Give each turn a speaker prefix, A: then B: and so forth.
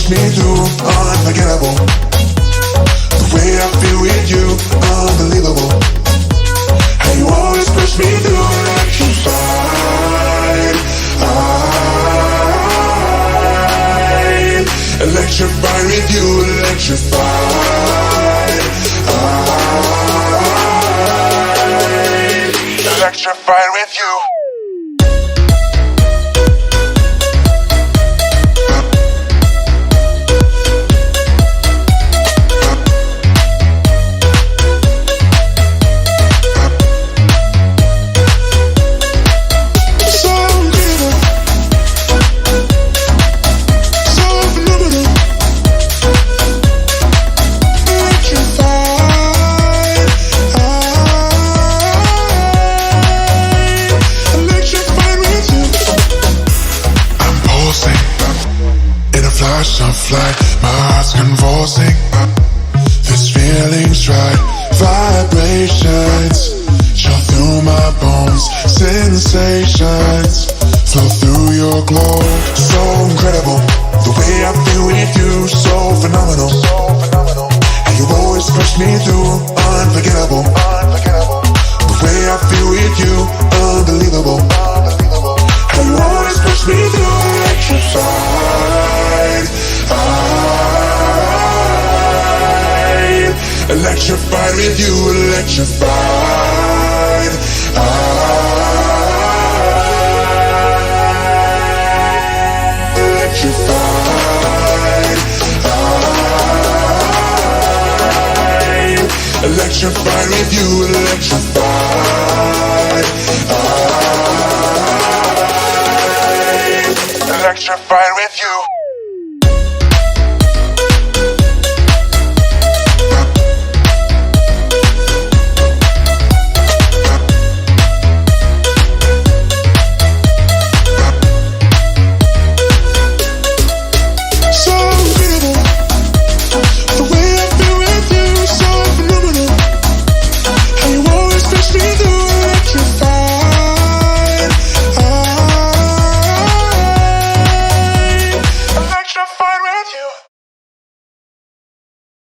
A: push me through, unforgettable. The way I feel with you, unbelievable. How you always push me through, electrified with you, electrified. Electrified with you. I'm fly, my heart's convulsing. This feeling's right. Vibrations chill through my bones. Sensations flow through your glow. So incredible, the way I feel with you, so phenomenal. How you always push me through, unforgettable. The way I feel with you, unbelievable. How you always push me through, electrified. Electrified with you, electrified. Electrified. Electrified with you, electrified. Electrified with you.